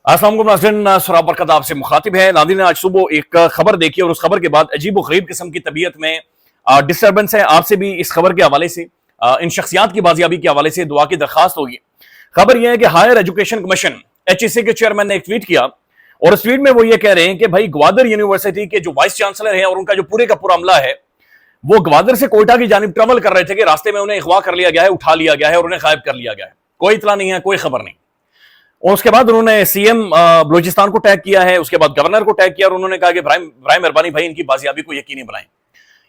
अस्सलाम वालेकुम नाज़रीन, सुराब बरकत आपसे मुखातिब है। नाज़रीन ने आज सुबह एक खबर देखी और उस खबर के बाद अजीब व गरीब किस्म की तबीयत में डिस्टर्बेंस है। आपसे भी इस खबर के हवाले से इन शख्सियात की बाजियाबी के हवाले से दुआ की दरखास्त होगी। खबर यह है कि हायर एजुकेशन कमीशन HEC के चेयरमैन ने एक ट्वीट किया और उस ट्वीट में वो ये कह रहे हैं कि भाई ग्वादर यूनिवर्सिटी के जो वाइस चांसलर है और उनका जो पूरे का पूरा अमला है वो ग्वादर से कोयटा की जानिब ट्रेवल कर रहे थे कि रास्ते में उन्हें अगवा कर लिया गया है, उठा लिया गया है और उन्हें गायब कर लिया गया है। कोई इतला नहीं है, कोई खबर नहीं। और उसके बाद उन्होंने सीएम बलूचिस्तान को टैग किया है, उसके बाद गवर्नर को टैग किया और उन्होंने कहा कि बराए मेहरबानी भाई इनकी बाजियाबी को यकीनी बनाएं।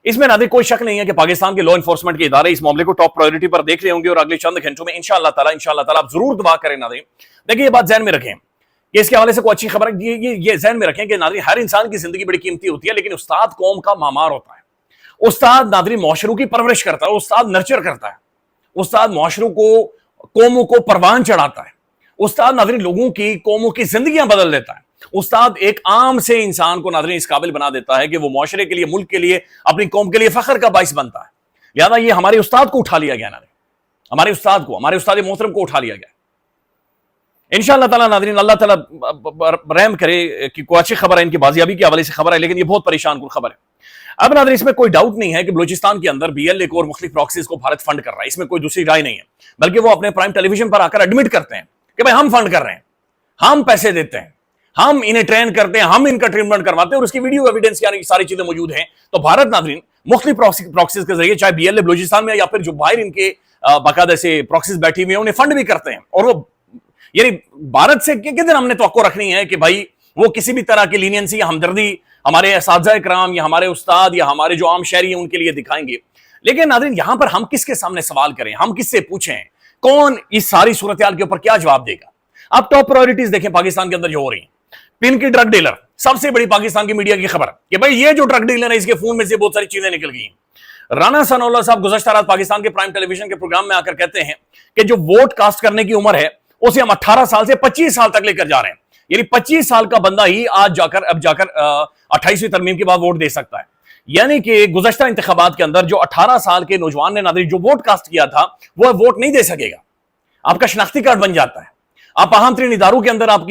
इसमें नादिर कोई शक नहीं है कि पाकिस्तान के लॉ एनफोर्समेंट के इदारे इस मामले को टॉप प्रायोरिटी पर देख रहे होंगे और अगले चंद घंटों में इंशाअल्लाह ताला आप जरूर दुआ करें। नादिर देखिए, ये बात ज़हन में रखें कि इसके हवाले से कोई अच्छी खबर है। ये ज़हन में रखें कि नादिर हर इंसान की जिंदगी बड़ी कीमती होती है, लेकिन उस्ताद कौम का मामार होता है। उस्ताद नादिर मुआशरों की परवरिश करता है, उस्ताद नर्चर करता है, उस्ताद मुआशरों को, कौमों को परवान चढ़ाता है। उस्ताद नाज़रीन लोगों की, कौमों की जिंदगियां बदल देता है। उस्ताद एक आम से इंसान को नाज़रीन इस काबिल बना देता है कि वो मुआशरे के लिए, मुल्क के लिए, अपनी कौम के लिए फख्र का बाइस बनता है। लिहाजा ये हमारे उस्ताद को उठा लिया गया, नाज़रीन हमारे उस्ताद को, हमारे उस्ताद मोहतरम को उठा लिया गया। इंशाअल्लाह ताला नाज़रीन अल्लाह ताला रहम करे कि कोई अच्छी खबर है, इनकी बाजियाबी के हवाले से खबर है, लेकिन ये बहुत परेशान कुन खबर है। अब नाज़रीन इसमें कोई डाउट नहीं है कि बलूचिस्तान के अंदर BLA को और मुख्तलिफ प्रॉक्सीज को भारत फंड कर रहा है, इसमें कोई दूसरी राय नहीं है। बल्कि वो अपने प्राइम टेलीविजन पर आकर एडमिट करते हैं कि भाई हम फंड कर रहे हैं, हम पैसे देते हैं, हम इन्हें ट्रेन करते हैं, हम इनका ट्रीटमेंट करवाते हैं और उसकी वीडियो एविडेंस की सारी चीजें मौजूद हैं। तो भारत नाज़रीन मुख्तलिफ प्रॉक्सीज के जरिए, चाहे BLA बलूचिस्तान में या फिर जो बाहर इनके बाकायदा से प्रॉक्सीज बैठी हुई है, उन्हें फंड भी करते हैं। और वो यानी भारत से कितने हमने तवक्को रखनी है कि भाई वो किसी भी तरह की लीनियंसी या हमदर्दी हमारे असातिज़ा इकराम या हमारे उस्ताद या हमारे जो आम शहरी हैं उनके लिए दिखाएंगे। लेकिन नाज़रीन यहां पर हम किसके सामने सवाल करें, हम किससे पूछें, कौन इस सारी सूरत हाल के ऊपर क्या जवाब देगा? आप टॉप प्रायोरिटीज देखें पाकिस्तान के अंदर जो हो रही है। पिन की ड्रग डीलर, सबसे बड़ी पाकिस्तान की मीडिया की खबर कि भाई ये जो ड्रग डीलर है इसके फोन में से बहुत सारी चीजें निकल गई हैं। राना सनाउल्लाह साहब गुज़श्ता रात पाकिस्तान के प्राइम टेलीविजन के प्रोग्राम में आकर कहते हैं कि जो वोट कास्ट करने की उम्र है उसे हम 18 साल से 25 साल तक लेकर जा रहे हैं। यानी 25 साल का बंदा ही अब जाकर 28वीं तरमीम के बाद वोट दे सकता है। यानी कि गुज़श्ता इंतखाबात के अंदर जो 18 साल के नौजवान ने नाज़रीन जो वोट कास्ट किया था वो वोट नहीं दे सकेगा। आपका शनाख्ती कार्ड बन जाता है, आप अहम तरीन इदारों के अंदर आप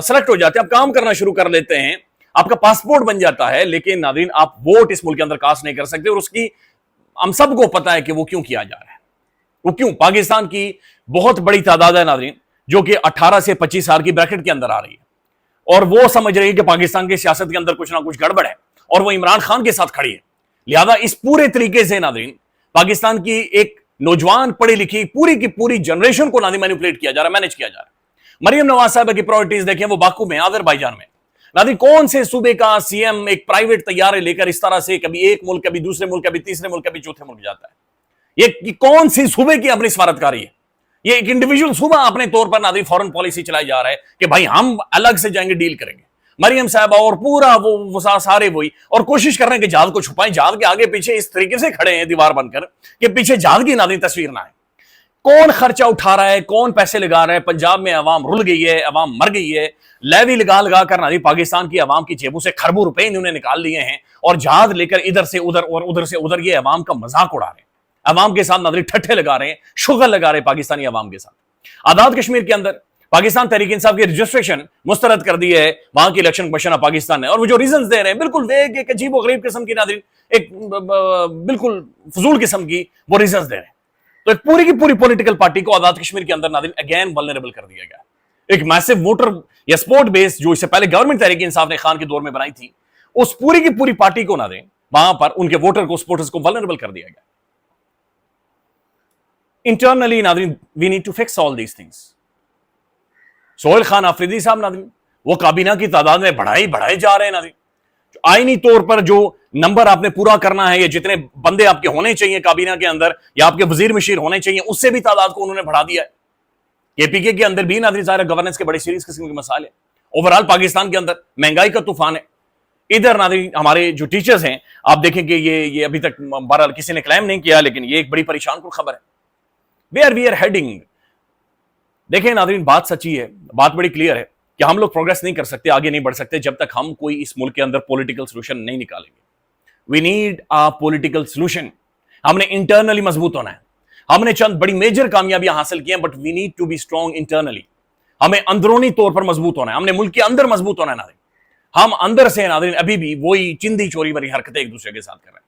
सेलेक्ट हो जाते हैं, आप काम करना शुरू कर लेते हैं, आपका पासपोर्ट बन जाता है, लेकिन नाज़रीन आप वोट इस मुल्क के अंदर कास्ट नहीं कर सकते। और उसकी हम सबको पता है कि वो क्यों किया जा रहा है। वो क्यों? पाकिस्तान की बहुत बड़ी तादाद है नाज़रीन जो कि 18 से 25 साल की ब्रैकेट के अंदर आ रही है और वो समझ रही है कि पाकिस्तान की सियासत के अंदर कुछ ना कुछ गड़बड़ है और वो इमरान खान के साथ खड़ी है। लिहाजा इस पूरे तरीके से नाज़रीन पाकिस्तान की एक नौजवान पढ़ी लिखी पूरी की पूरी जनरेशन को नाज़रीन मैनिपुलेट किया जा रहा है, मैनेज किया जा रहा है। मरियम नवाज साहब की प्रायोरिटीज देखें, वो बाकू में, अजरबैजान में। नाज़रीन कौन से सूबे का CM एक प्राइवेट तैयारे लेकर इस तरह से कभी एक मुल्क, कभी दूसरे मुल्क, कभी तीसरे मुल्क, कभी चौथे मुल्क जाता है? ये कौन सी सूबे की अपनी सफारतकारी है? ये एक इंडिविजुअल सूबा अपने तौर पर नाज़रीन फॉरेन पॉलिसी चलाई जा रहा है कि भाई हम अलग से जाएंगे, डील करेंगे। मरियम साहबा और पूरा वो सारे वही, और कोशिश कर रहे हैं कि जहाज को छुपाएं, जहाज के आगे पीछे इस तरीके से खड़े हैं दीवार बनकर कि पीछे जहाज की नाज़रीन तस्वीर ना आए। कौन खर्चा उठा रहा है, कौन पैसे लगा रहा है? पंजाब में अवाम रुल गई है, अवाम मर गई है। लेवी लगा कर नाज़रीन पाकिस्तान की अवाम की जेबों से खरबों रुपए इन्होंने निकाल लिए हैं और जहाज लेकर इधर से उधर और उधर से उधर ये अवाम का मजाक उड़ा रहे हैं, अवाम के साथ नाज़रीन ठट्ठे लगा रहे हैं, शुगर लगा रहे हैं पाकिस्तानी अवाम के साथ। आज़ाद कश्मीर के अंदर पाकिस्तान तहरीक इंसाफ की रजिस्ट्रेशन मुस्तरद कर दी है वहां की इलेक्शन कमीशन ऑफ पाकिस्तान ने, और वो जो रीजंस दे रहे हैं बिल्कुल वेग, एक अजीब और गरीब किस्म की नाज़रीन, एक बिल्कुल फजूल किस्म की वो रीजंस दे रहे हैं। तो एक पूरी की पूरी पॉलिटिकल पार्टी को आज़ाद कश्मीर के अंदर नाज़रीन अगेन वल्नरेबल कर दिया गया। एक मैसिव वोटर या सपोर्ट बेस जो इससे पहले गवर्नमेंट तहरीक इंसाफ ने खान के दौर में बनाई थी, उस पूरी की पूरी पार्टी को नाज़रीन वहां पर उनके वोटर को, सपोर्टर्स को वल्नरेबल कर दिया गया। इंटरनली नाज़रीन we need to fix all these things. Sohail Khan Afridi साहब नाज़रीन वो काबीना की तादाद में बढ़ाए जा रहे हैं नाज़रीन। आईनी तौर पर जो नंबर आपने पूरा करना है, या जितने बंदे आपके होने चाहिए काबीना के अंदर या आपके वजीर मशीर होने चाहिए, उससे भी तादाद को उन्होंने बढ़ा दिया है। KPK के अंदर भी नाज़रीन ज़ाहिर गवर्नेंस के बड़े सीरियस किस्म के मसाले। ओवरऑल पाकिस्तान के अंदर महंगाई का तूफान है। इधर नाज़रीन हमारे जो टीचर्स हैं, आप देखेंगे ये अभी तक बहरहाल किसी ने क्लेम नहीं किया, लेकिन ये एक बड़ी परेशान कुन खबर है। Where we are heading. देखें नाज़रीन बात सच्ची है, बात बड़ी क्लियर है कि हम लोग प्रोग्रेस नहीं कर सकते, आगे नहीं बढ़ सकते जब तक हम कोई इस मुल्क के अंदर पॉलिटिकल सोल्यूशन नहीं निकालेंगे। We need a political solution. हमने इंटरनली मजबूत होना है। हमने चंद बड़ी मेजर कामयाबियां हासिल की हैं, but we need to be strong internally. हमें अंदरूनी तौर पर मजबूत होना है, हमने मुल्क के अंदर मजबूत होना है नाज़रीन। हम अंदर से नाज़रीन अभी भी वही चिंदी चोरी वाली हरकतें एक दूसरे के साथ कर रहे हैं।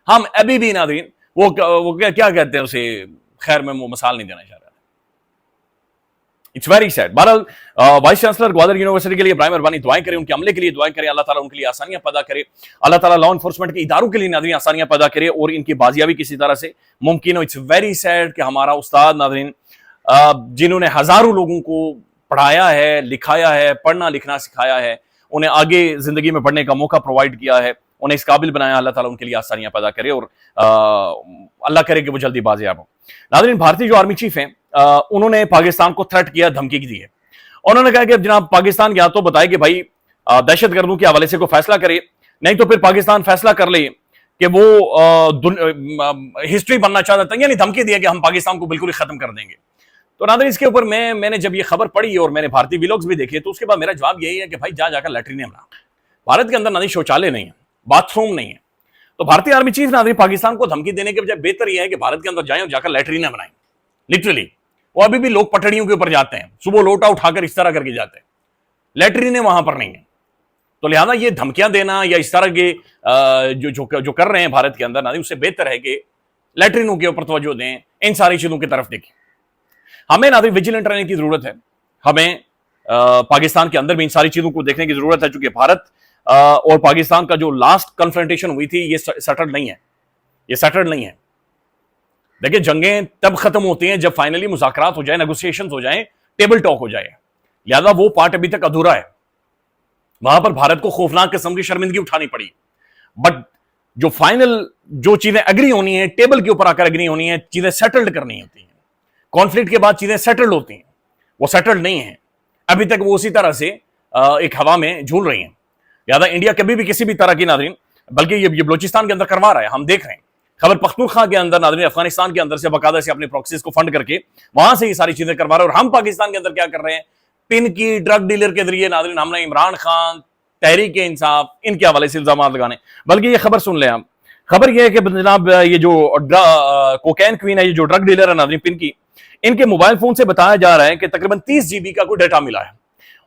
हम अभी भी नाज़रीन वो क्या कहते हैं उसे, खैर मैं वो मिसाल नहीं देना चाह रहा। It's very sad. बहरहाल वाइस चांसलर ग्वालियर यूनिवर्सिटी के लिए इब्राहिम अरबानी दुआएं करें, उनके अमले के लिए दुआएं करें, अल्लाह ताला उनके लिए आसानियां पैदा करे, अल्लाह ताला लॉ एनफोर्समेंट के इदारों के लिए नाज़रीन आसानियां पैदा करे और इनकी बाजियाबी किसी तरह से मुमकिन हो। इट्स वेरी सैड कि हमारा उस्ताद नाज़रीन जिन्होंने हजारों लोगों को पढ़ाया है, लिखाया है, पढ़ना लिखना सिखाया है, उन्हें आगे जिंदगी में बढ़ने का मौका प्रोवाइड किया है, उन्हें इस काबिल बनाया, अल्लाह ताला उनके लिए आसानियां पैदा करे और अल्लाह करे कि वो जल्दी बाजियाब हो। नाज़रीन, भारतीय जो आर्मी चीफ हैं उन्होंने पाकिस्तान को थ्रेट किया, धमकी दी है। उन्होंने कहा कि जनाब पाकिस्तान या तो बताए कि भाई दहशतगर्दों के हवाले से कोई फैसला करे, नहीं तो फिर पाकिस्तान फैसला कर ले कि वो हिस्ट्री बनना चाहता था, यानी धमकी दिया कि हम पाकिस्तान को बिल्कुल ही खत्म कर देंगे। तो नाज़रीन, इसके ऊपर मैंने जब ये खबर पढ़ी और मैंने भारतीय व्लॉग्स भी देखे, तो उसके बाद मेरा जवाब यही है कि भाई जाकर लैट्रिन बना। भारत के अंदर नाज़रीन शौचालय नहीं है, बाथरूम नहीं है, तो भारतीय आर्मी चीफ नाज़रीन पाकिस्तान को धमकी देने के बजाय बेहतर यह है कि भारत के अंदर जाएं और जाकर लैट्रिन बनाएं। लिटरली वो अभी भी लोग पटड़ियों के ऊपर जाते हैं, सुबह लोटा उठाकर इस तरह करके जाते हैं, लैट्रिन वहां पर नहीं है। तो लिहाजा ये धमकियां देना या इस तरह के जो कर रहे हैं भारत के अंदर नाज़रीन, उससे बेहतर है कि लैट्रिनों के ऊपर तवज्जो दें, इन सारी चीजों की तरफ देखें। हमें नाज़रीन विजिलेंट रहने की जरूरत है, हमें पाकिस्तान के अंदर भी इन सारी चीजों को देखने की जरूरत है, चूंकि भारत और पाकिस्तान का जो लास्ट कन्फ्रंटेशन हुई थी ये सेटल्ड नहीं है, ये सेटल्ड नहीं है। देखिए, जंगें तब खत्म होती हैं जब फाइनली मुज़ाकरात हो जाए, नेगोशिएशंस हो जाए, टेबल टॉक हो जाए। लिहाजा वो पार्ट अभी तक अधूरा है, वहां पर भारत को खौफनाक किस्म की शर्मिंदगी उठानी पड़ी। बट जो फाइनल जो चीजें एग्री होनी है, टेबल के ऊपर आकर एग्री होनी है, चीजें सेटल्ड करनी होती हैं, कॉन्फ्लिक्ट के बाद चीजें सेटल्ड होती हैं, वो सेटल्ड नहीं है अभी तक, वो उसी तरह से एक हवा में झूल रही हैं। लिहाजा इंडिया कभी भी किसी भी तरह की नाज़रीन, बल्कि ये बलोचिस्तान के अंदर करवा रहा है, हम देख रहे हैं, खबर पख्तूनख्वा के अंदर नाज़रीन अफगानिस्तान के अंदर से बाकायदा से अपने प्रॉक्सीज को फंड करके वहां से ये सारी चीजें करवा रहे हैं। और हम पाकिस्तान के अंदर क्या कर रहे हैं, पिन की ड्रग डीलर के जरिए नाज़रीन हमने इमरान खान, तहरीक इंसाफ, इनके हवाले से इल्जाम लगाने। बल्कि ये खबर सुन लें आप, खबर यह है कि जनाब ये जो कोकैन क्वीन है, ये जो ड्रग डीलर है नाज़रीन पिन की, इनके मोबाइल फोन से बताया जा रहा है कि तकरीबन 30 GB का कोई डाटा मिला है,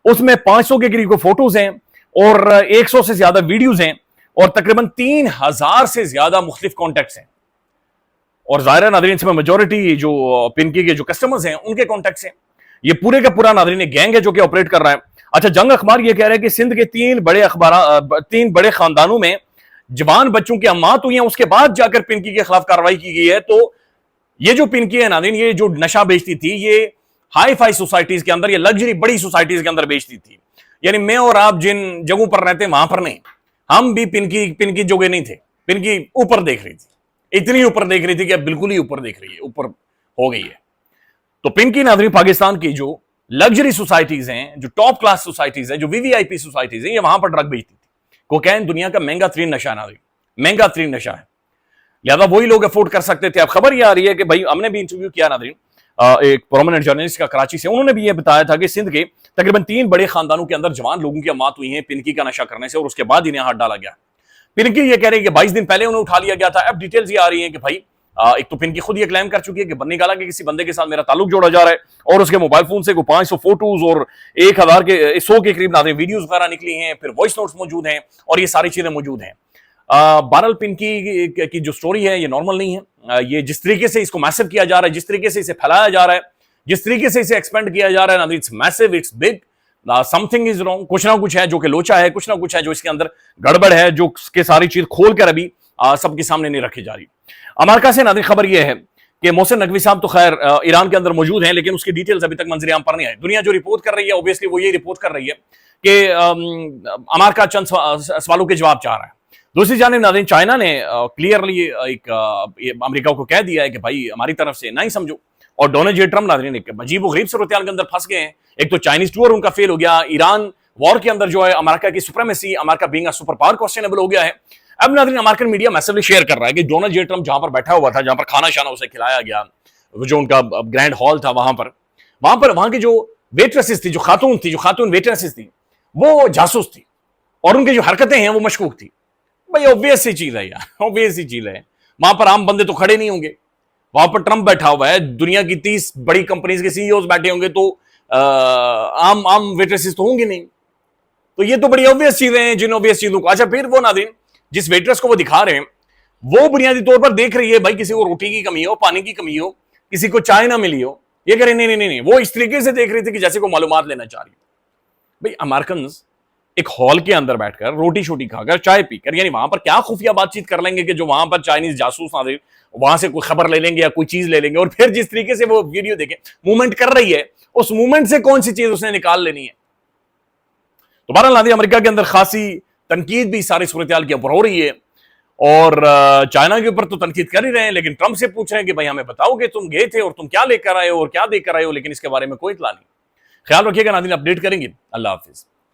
उसमें 500 के करीब फोटोज हैं और 100 से ज्यादा वीडियोज हैं और तकरीबन 3000 से ज्यादा मुख्तलिफ कॉन्टैक्ट्स हैं। और जाहिर है नाज़रीन इसमें मेजोरिटी जो पिनकी के जो कस्टमर्स हैं उनके कॉन्टैक्ट्स हैं। ये पूरे का पूरा नाज़रीन एक गैंग है जो कि ऑपरेट कर रहा है। अच्छा, जंग अखबार ये कह रहा है कि सिंध के 3 बड़े खानदानों में जवान बच्चों की अम्मात हुई हैं, उसके बाद जाकर पिनकी के खिलाफ कार्रवाई की गई है। तो ये जो पिनकी है नाज़रीन, ये जो नशा बेचती थी, ये हाई फाई सोसाइटीज के अंदर, ये लग्जरी बड़ी सोसाइटीज के अंदर बेचती थी। यानी मैं और आप जिन जगहों पर रहते हैं वहां पर नहीं, हम भी पिनकी जोगे नहीं थे, पिनकी ऊपर देख रही थी, इतनी ऊपर देख रही थी कि अब बिल्कुल ही ऊपर देख रही है, ऊपर हो गई है। तो पिनकी नाज़रीन पाकिस्तान की जो लग्जरी सोसाइटीज हैं, जो टॉप क्लास सोसाइटीज हैं, जो वीवीआईपी सोसाइटीज हैं, ये वहां पर ड्रग बेचती थी। कोकैन दुनिया का महंगा तरीन नशा नाज़रीन, महंगा तरीन नशा है, लिहाजा वही लोग अफोर्ड कर सकते थे। अब खबर ये आ रही है कि भाई हमने भी इंटरव्यू किया नाज़रीन एक प्रोमिनेंट जर्नलिस्ट का कराची से, उन्होंने भी ये बताया था कि सिंध के तकरीबन 3 बड़े खानदानों के अंदर जवान लोगों की मौत हुई है पिनकी का नशा करने से और उसके बाद इन्हें हाथ डाला गया। पिनकी ये कह रही है कि 22 दिन पहले उन्हें उठा लिया गया था। अब डिटेल्स ये आ रही है कि भाई एक तो पिनकी खुद ये क्लेम कर चुकी है कि बन्नी गाला के किसी बंदे के साथ मेरा ताल्लुक जोड़ा जा रहा है और उसके मोबाइल फोन से 500 फोटोज और 100 के करीब नाज़रीन वीडियोज वगैरह निकली हैं, फिर वॉइस नोट्स मौजूद हैं और ये सारी चीजें मौजूद हैं। बहरहाल पिनकी की जो स्टोरी है ये नॉर्मल नहीं है। ये जिस तरीके से इसको मैसिव किया जा रहा है, जिस तरीके से इसे फैलाया जा रहा है, जिस तरीके से इसे एक्सपेंड किया जा रहा है, it's massive, it's big, something is wrong. कुछ ना कुछ है जो कि लोचा है, कुछ ना कुछ है जो इसके अंदर गड़बड़ है, जो उसके सारी चीज खोल कर अभी सबके सामने नहीं रखी जा रही। अमेरिका से नाज़रीन खबर यह है कि मोहसिन नकवी साहब तो खैर ईरान के अंदर मौजूद हैं, लेकिन उसकी डिटेल्स अभी तक मंजर आम पर नहीं आई। दुनिया जो रिपोर्ट कर रही है ऑब्वियसली वो ये रिपोर्ट कर रही है कि अमेरिका चंद सवालों के जवाब चाह रहा है। दूसरी जानिब नाज़रीन चाइना ने क्लियरली एक अमेरिका को कह दिया है कि भाई हमारी तरफ से ना ही समझो। और डोनाल्ड जे ट्रम्प नाज़रीन एक अजीब व गरीब सूरत के अंदर फंस गए हैं। एक तो चाइनीज टूर उनका फेल हो गया, ईरान वॉर के अंदर जो है अमेरिका की supremacy, America being a super power questionable हो गया है। अब नाज़रीन अमेरिकन मीडिया मैसिवली शेयर कर रहा है कि डोनाल्ड जे ट्रम्प जहां पर बैठा हुआ था, जहां पर खाना शाना उसे खिलाया गया, जो उनका ग्रैंड हॉल था, वहां की जो वेट्रेसेस थी, जो खातून वेट्रेसेस थी, वो जासूस थी और उनकी जो हरकतें हैं वो मशकूक थी। भाई ऑब्वियस सी चीज है यार, ऑब्वियस सी चीज है। वहां पर आम बंदे तो खड़े नहीं होंगे, वहां पर ट्रंप बैठा हुआ है, दुनिया की 30 बड़ी कंपनीज के सीईओज बैठे होंगे, तो आम आम वेट्रेसेस तो होंगी नहीं। तो ये तो बड़ी ऑब्वियस चीजें हैं, जिन ऑब्वियस चीजों को अच्छा फिर वो नादिन जिस वेट्रेस को वो दिखा रहे हैं वो बुनियादी तौर पर देख रही है भाई किसी को रोटी की कमी हो, पानी की कमी हो, किसी को चाय ना मिली हो, ये कह रहे नहीं नहीं नहीं नहीं, वो इस तरीके से देख रही थी कि जैसे को मालूमात लेना चाह रही हो। भाई अमेरिकन एक हॉल के अंदर बैठकर रोटी शोटी खाकर चाय पीकर यानी वहां पर क्या खुफिया बातचीत कर लेंगे कि जो वहां पर चाइनीज जासूस ना दे वहां से कोई खबर ले लेंगे या कोई चीज ले लेंगे, और फिर जिस तरीके से वो वीडियो देखें मूवमेंट कर रही है उस मूवमेंट से कौन सी चीज उसने निकाल लेनी है। तो बहरहाल नाज़रीन अमेरिका के अंदर खासी तनकीद भी सारी सूरत के ऊपर हो रही है और चाइना के ऊपर तो तनकीद कर ही रहे हैं, लेकिन ट्रंप से पूछ रहे हैं कि भाई हमें बताओ कि तुम गए थे और तुम क्या लेकर आए हो और क्या देकर आए हो, लेकिन इसके बारे में कोई इत्तला नहीं। ख्याल रखिएगा नाज़रीन, अपडेट करेंगे। अल्लाह हाफिज।